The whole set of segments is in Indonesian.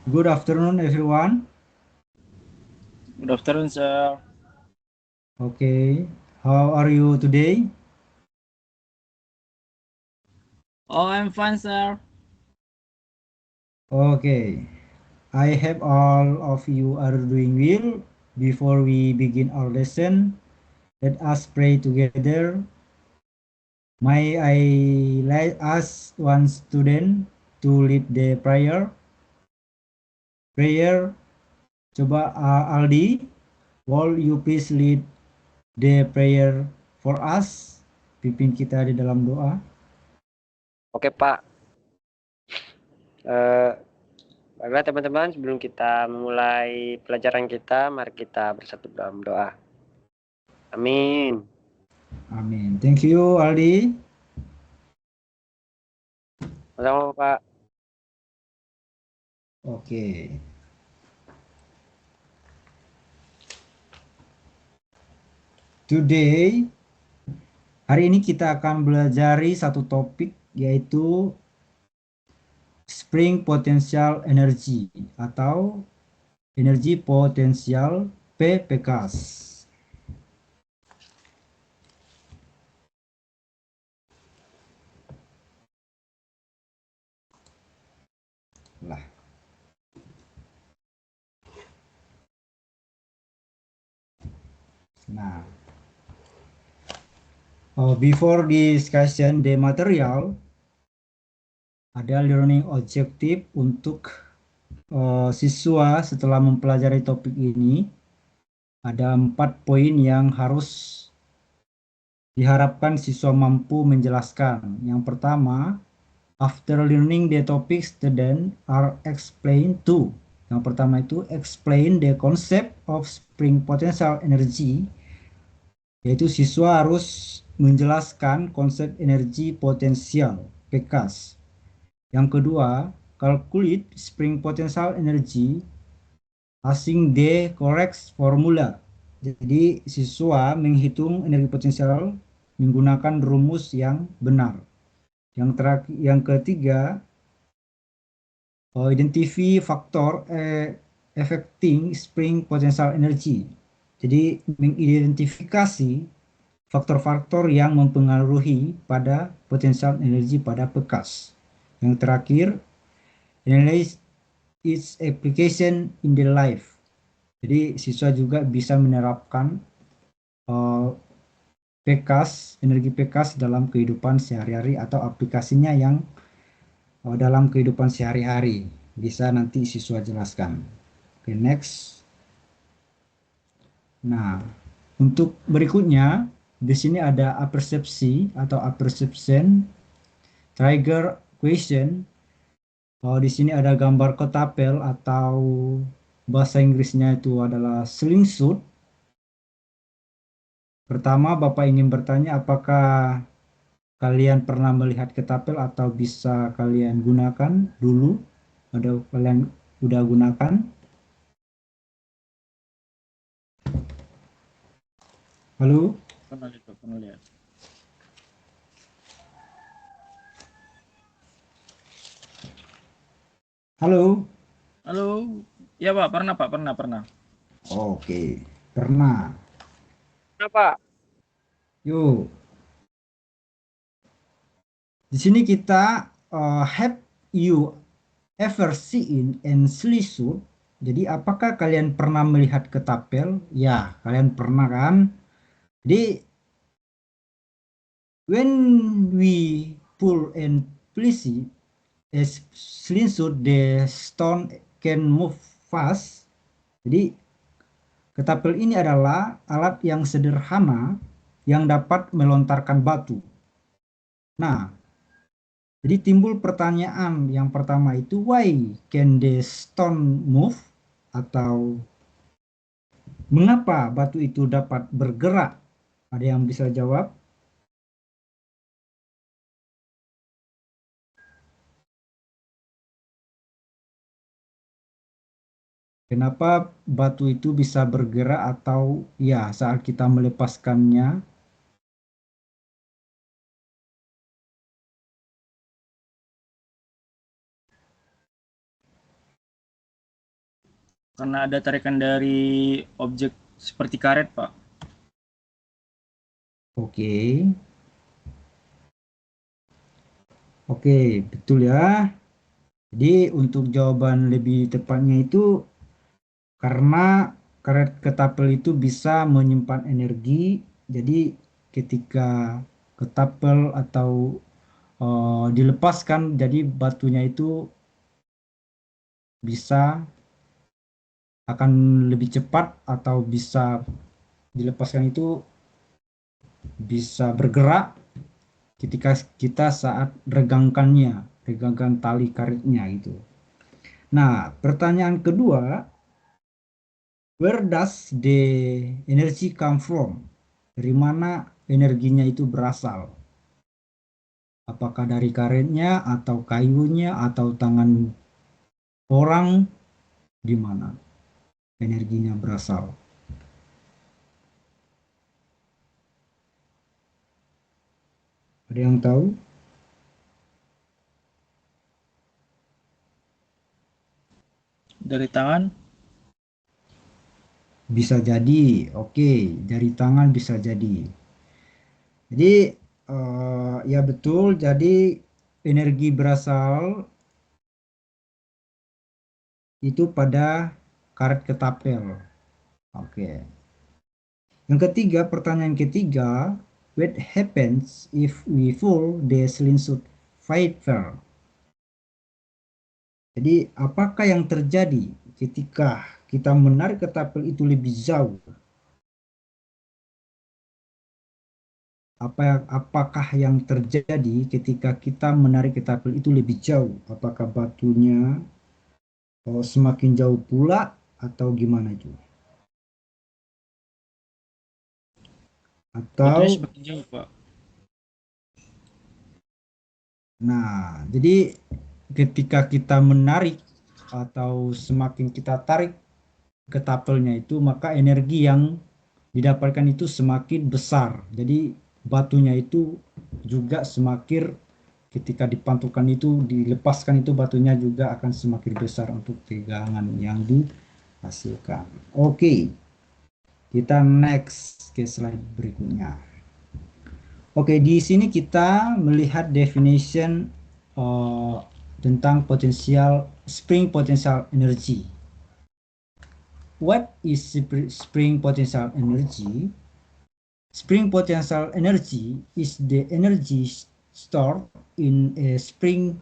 Good afternoon, everyone. Good afternoon, sir. Okay, how are you today? Oh, I'm fine, sir. Okay, I hope all of you are doing well. Before we begin our lesson, let us pray together. May I let ask one student to lead the prayer? Prayer, coba Aldi, will you please lead the prayer for us? Pimpin kita di dalam doa. Oke Pak, eh, baiklah teman-teman sebelum kita memulai pelajaran kita, mari kita bersatu dalam doa. Amin. Amin. Thank you, Aldi. Sama Pak. Oke. Today, hari ini kita akan belajar satu topik yaitu spring potential energy atau energi potensial PPKS. Lah. Nah, before discussion the material, ada learning objective untuk siswa setelah mempelajari topik ini. Ada 4 poin yang harus diharapkan siswa mampu menjelaskan. Yang pertama, after learning the topic, students are explained to. Yang pertama itu explain the concept of spring potential energy, yaitu siswa harus menjelaskan konsep energi potensial PKS. Yang kedua, calculate spring potential energy using the correct formula. Jadi siswa menghitung energi potensial menggunakan rumus yang benar. Yang terakhir, yang ketiga, identify faktor affecting spring potential energy. Jadi mengidentifikasi faktor-faktor yang mempengaruhi pada potensial energi pada bekas. Yang terakhir, analyze its application in the life. Jadi siswa juga bisa menerapkan uh, PKS, energi PKS dalam kehidupan sehari-hari atau aplikasinya yang dalam kehidupan sehari-hari. Bisa nanti siswa jelaskan. Oke, next. Nah, untuk berikutnya, di sini ada apersepsi atau apperception, trigger question. Di sini ada gambar ketapel atau bahasa Inggrisnya itu adalah slingshot. Pertama, Bapak ingin bertanya apakah kalian pernah melihat ketapel atau bisa kalian gunakan dulu? Ada kalian udah gunakan? Halo? Pernah lihat, Pak, pernah lihat. Halo? Halo. Ya, Pak, pernah, Pak, pernah, pernah. Oke, pernah. Kenapa? Yuk, di sini kita have you ever seen and slingshot? Jadi apakah kalian pernah melihat ketapel? Ya, kalian pernah kan? Jadi when we pull and place it, as slingshot, the stone can move fast. Jadi ketapel ini adalah alat yang sederhana yang dapat melontarkan batu. Nah, jadi timbul pertanyaan yang pertama itu why can the stone move, atau mengapa batu itu dapat bergerak? Ada yang bisa jawab? Kenapa batu itu bisa bergerak atau ya saat kita melepaskannya? Karena ada tarikan dari objek seperti karet, Pak. Oke. Oke, betul ya. Jadi untuk jawaban lebih tepatnya itu karena karet ketapel itu bisa menyimpan energi. Jadi ketika ketapel atau dilepaskan, jadi batunya itu bisa akan lebih cepat atau bisa dilepaskan itu bisa bergerak ketika kita saat regangkan tali karetnya gitu. Nah, pertanyaan kedua, where does the energy come from? Dari mana energinya itu berasal? Apakah dari karetnya atau kayunya atau tangan orang? Di mana energinya berasal? Ada yang tahu? Dari tangan, Bisa jadi, oke, dari tangan bisa jadi. Jadi, ya betul, jadi energi berasal itu pada karet ketapel. Oke. Yang ketiga, pertanyaan ketiga, what happens if we pull the slingshot fighter? Jadi, apakah yang terjadi ketika kita menarik ketapel itu lebih jauh? Apakah yang terjadi ketika kita menarik ketapel itu lebih jauh? Apakah batunya semakin jauh pula atau gimana itu? batunya Atau, semakin jauh, Pak. nah, jadi ketika kita menarik atau semakin kita tarik ketapelnya itu, maka energi yang didapatkan itu semakin besar. Jadi batunya itu juga semakin ketika dipantulkan itu, dilepaskan itu batunya juga akan semakin besar untuk tegangan yang dihasilkan. Oke, kita next ke slide berikutnya. Oke, di sini kita melihat definition eh, tentang potensial spring potential energy. What is spring potential energy? Spring potential energy is the energy stored in a spring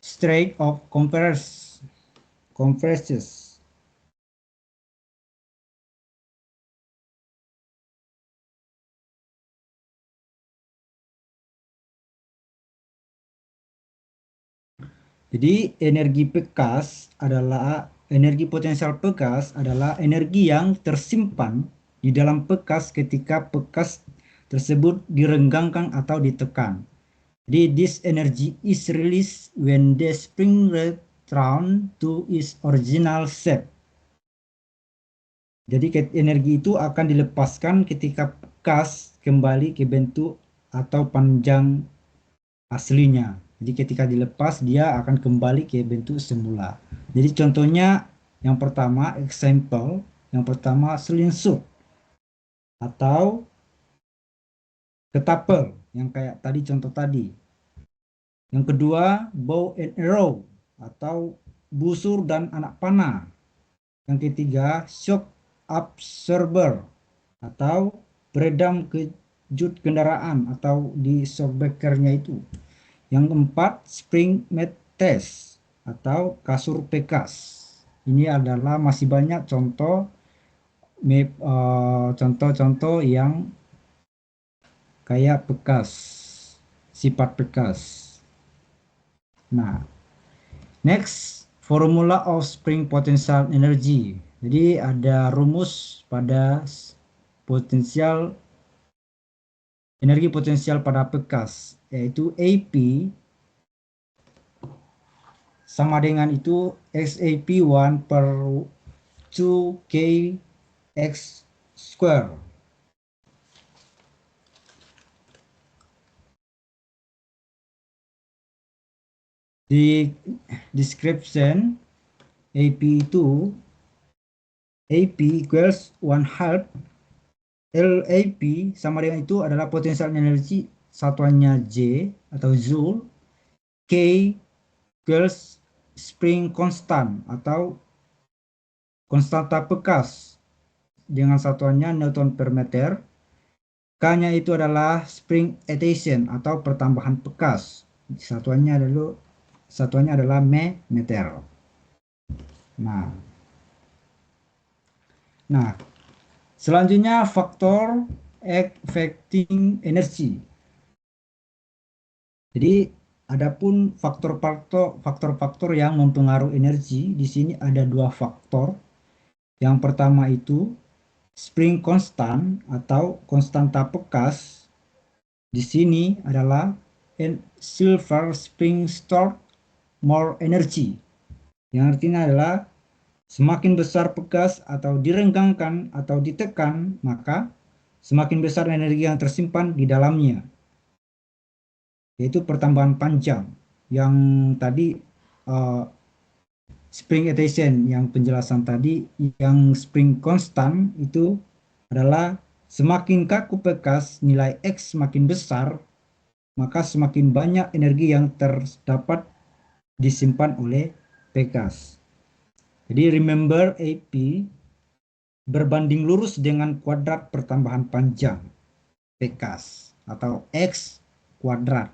state of compresses. Jadi energi potensial bekas adalah energi yang tersimpan di dalam bekas ketika bekas tersebut direnggangkan atau ditekan. Jadi this energy is released when the spring return to its original shape. Jadi energi itu akan dilepaskan ketika bekas kembali ke bentuk atau panjang aslinya. Jadi ketika dilepas dia akan kembali ke bentuk semula. Jadi contohnya yang pertama yang pertama slingshot atau ketapel yang kayak tadi contoh tadi. Yang kedua bow and arrow atau busur dan anak panah. Yang ketiga shock absorber atau peredam kejut kendaraan atau di shockbreakernya itu. Yang keempat, spring mat test atau kasur bekas. Ini adalah masih banyak contoh-contoh yang kayak bekas, sifat bekas. Nah, next, formula of spring potential energy. Jadi ada rumus pada energi potensial pada bekas, yaitu AP sama dengan itu XAP1 per 2K X square. Di description AP itu AP equals 1/2 LAP sama dengan itu adalah potensial energi satuannya J atau Joule. K equals spring constant atau konstanta bekas dengan satuannya Newton per meter. K-nya itu adalah spring adhesion atau pertambahan bekas. Satuannya adalah meter. Nah, selanjutnya faktor affecting energy. Jadi adapun faktor-faktor yang mempengaruhi energi, di sini ada dua faktor. Yang pertama itu spring constant atau konstanta bekas. Di sini adalah silver spring store more energy. Yang artinya adalah semakin besar bekas atau direnggangkan atau ditekan, maka semakin besar energi yang tersimpan di dalamnya. Yaitu pertambahan panjang. Yang tadi spring adhesion, yang penjelasan tadi, yang spring constant itu adalah semakin kaku bekas, nilai X semakin besar, maka semakin banyak energi yang terdapat disimpan oleh bekas. Jadi remember AP berbanding lurus dengan kuadrat pertambahan panjang bekas atau X kuadrat.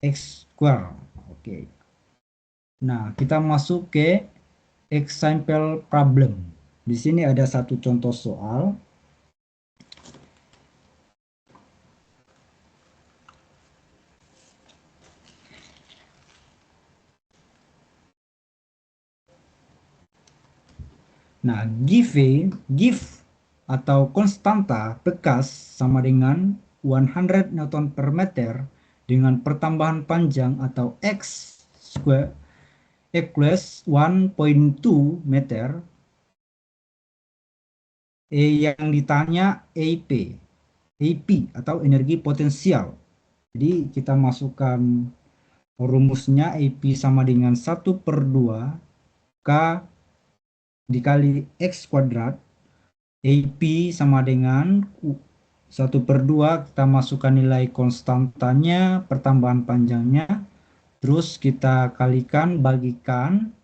X square. Oke. Nah, kita masuk ke example problem. Di sini ada satu contoh soal. Nah, give atau konstanta bekas sama dengan 100 Newton per meter dengan pertambahan panjang atau X square equals 1.2 meter. Yang ditanya AP atau energi potensial. Jadi kita masukkan rumusnya AP sama dengan 1/2 K dikali X kuadrat. AP sama dengan 1/2, kita masukkan nilai konstantanya, pertambahan panjangnya, terus kita kalikan, bagikan,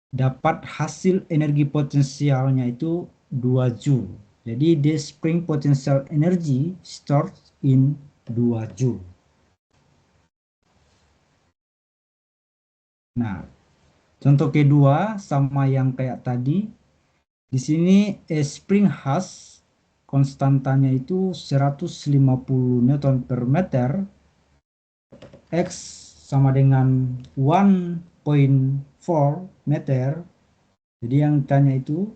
dapat hasil energi potensialnya itu 2 Joule. Jadi the spring potential energy starts in 2 Joule. Nah, contoh kedua sama yang kayak tadi. Di sini spring has konstantanya itu 150 Newton per meter. X sama dengan 1.4 meter. Jadi yang ditanya itu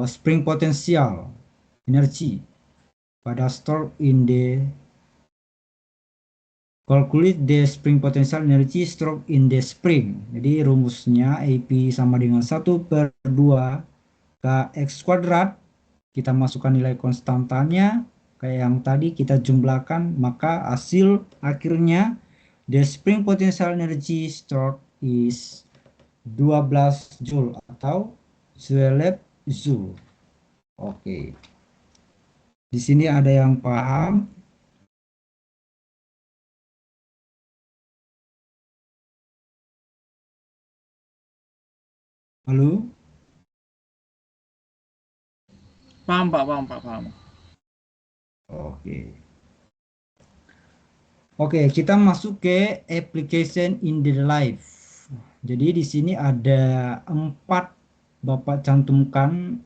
spring potential energy pada store in the calculate the spring potential energy stored in the spring. Jadi rumusnya AP sama dengan 1/2 Kx kuadrat. Kita masukkan nilai konstantanya kayak yang tadi, kita jumlahkan, maka hasil akhirnya the spring potential energy stored is 12 Joule atau 12 Joule. Oke. Di sini ada yang paham? Halo? Paham Pak, paham. Oke. Oke, kita masuk ke application in the life. Jadi di sini ada 4 Bapak cantumkan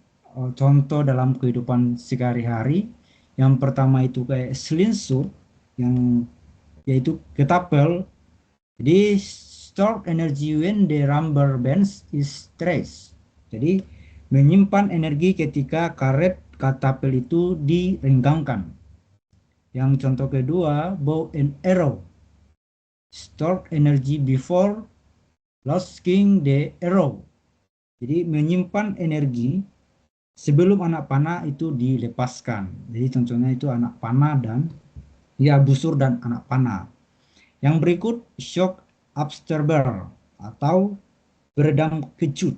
contoh dalam kehidupan sehari-hari. Yang pertama itu kayak slingshot, yang yaitu ketapel. Jadi store energy when the rubber bands is stretched. Jadi menyimpan energi ketika karet ketapel itu direnggangkan. Yang contoh kedua, bow and arrow. Store energy before launching the arrow. Jadi menyimpan energi sebelum anak panah itu dilepaskan. Jadi contohnya itu anak panah dan busur dan anak panah. Yang berikut shock absorber atau peredam kejut.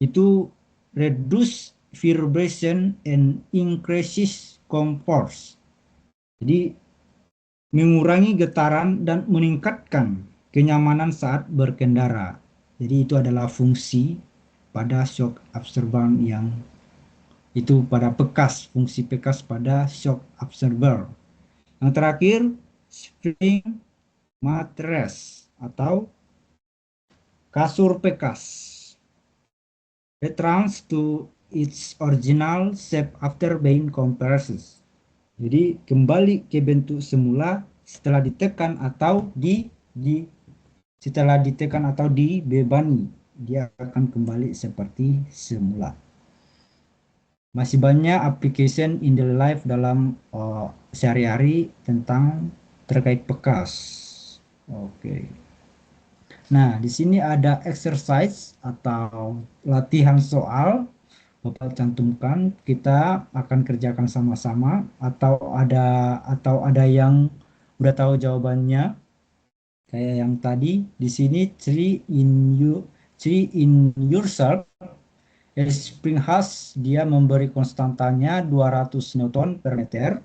Itu reduce vibration and increases comfort. Jadi mengurangi getaran dan meningkatkan kenyamanan saat berkendara. Jadi itu adalah fungsi pada shock absorber yang itu pada bekas, fungsi bekas pada shock absorber. Yang terakhir, spring mattress atau kasur bekas. Returns to its original shape after being compressed. Jadi kembali ke bentuk semula setelah ditekan atau setelah ditekan atau dibebani, dia akan kembali seperti semula. Masih banyak application in the life dalam sehari-hari tentang terkait bekas. Oke. Nah, di sini ada exercise atau latihan soal. Bapak cantumkan, kita akan kerjakan sama-sama atau ada yang udah tahu jawabannya. Kayak yang tadi di sini three in yourself. Springhas dia memberi konstantanya 200 Newton per meter.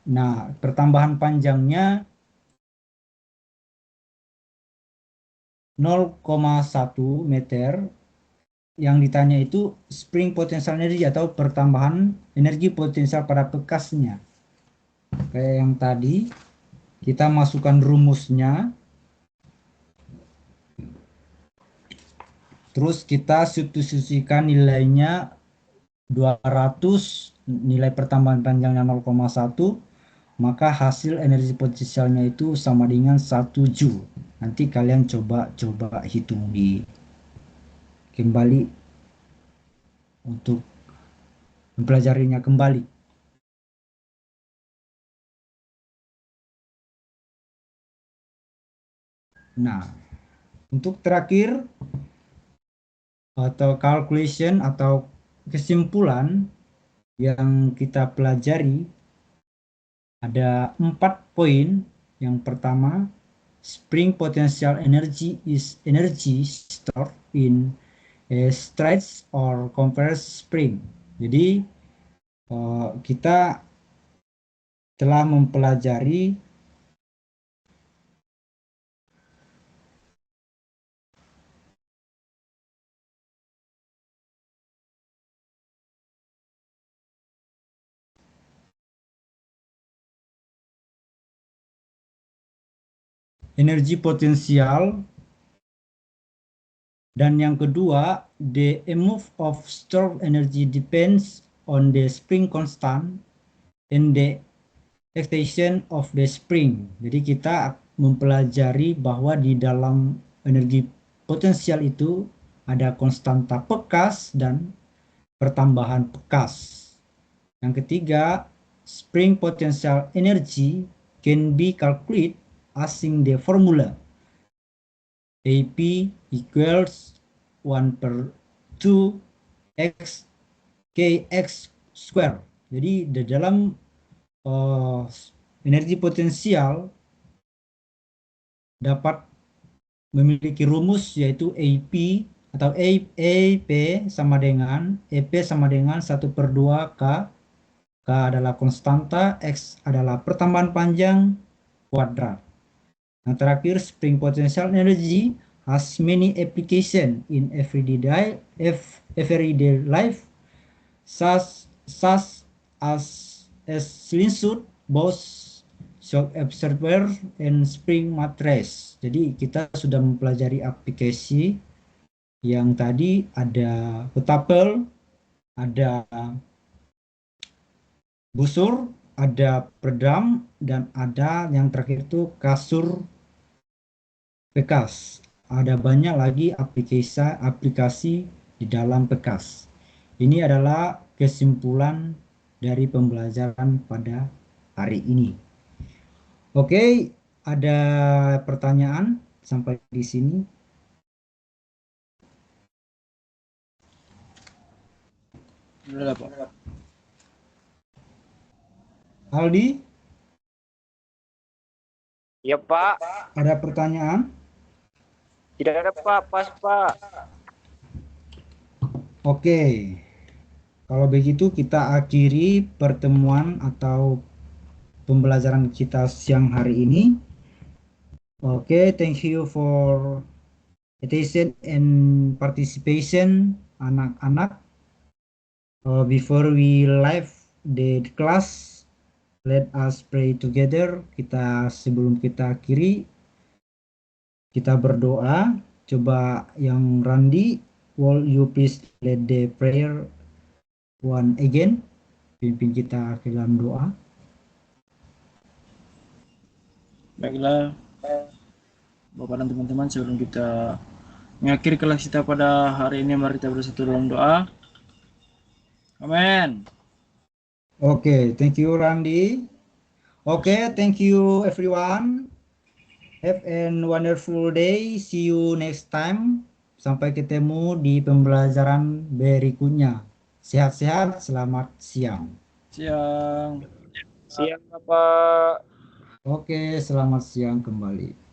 Nah, pertambahan panjangnya 0,1 meter. Yang ditanya itu spring potential energy atau pertambahan energi potensial pada bekasnya. Kayak yang tadi, kita masukkan rumusnya. Terus kita substitusikan nilainya 200, nilai pertambahan panjangnya 0,1, maka hasil energi potensialnya itu sama dengan 1 Joule. Nanti kalian coba hitung kembali untuk mempelajarinya kembali. Nah, untuk terakhir atau calculation atau kesimpulan yang kita pelajari ada 4 poin. Yang pertama, spring potential energy is energy stored in a stretched or compressed spring. Jadi kita telah mempelajari energi potensial, dan yang kedua, the amount of stored energy depends on the spring constant and the excitation of the spring. Jadi kita mempelajari bahwa di dalam energi potensial itu ada konstanta bekas dan pertambahan bekas. Yang ketiga, spring potential energy can be calculated using the formula AP equals 1/2 x kx square. Jadi di dalam energi potensial dapat memiliki rumus yaitu AP atau AP sama dengan EP sama dengan 1/2 K. K adalah konstanta, X adalah pertambahan panjang kuadrat. Yang terakhir, spring potential energy has many application in everyday life, such as slingshot, both shock absorber, and spring mattress. Jadi kita sudah mempelajari aplikasi yang tadi ada ketapel, ada busur, ada peredam, dan ada yang terakhir itu kasur bekas. Ada banyak lagi aplikasi di dalam bekas. Ini adalah kesimpulan dari pembelajaran pada hari ini. Oke, ada pertanyaan sampai di sini? Udah, Pak. Aldi? Iya, Pak. Ada pertanyaan? Tidak ada, Pak. Pas, Pak. Oke, kalau begitu kita akhiri pertemuan atau pembelajaran kita siang hari ini. Oke, thank you for attention and participation, anak-anak. Before we live the class, let us pray together. Sebelum kita akhiri, kita berdoa. Coba yang Randi, will you please lead the prayer one again? Pimpin kita ke dalam doa. Baiklah, Bapak dan teman-teman, sebelum kita mengakhiri kelas kita pada hari ini, mari kita bersatu dalam doa. Amin. Oke, thank you Randi. Oke, thank you everyone. Have a wonderful day. See you next time. Sampai ketemu di pembelajaran berikutnya. Sehat-sehat, selamat siang. Siang. Siang, Bapak. Oke, selamat siang kembali.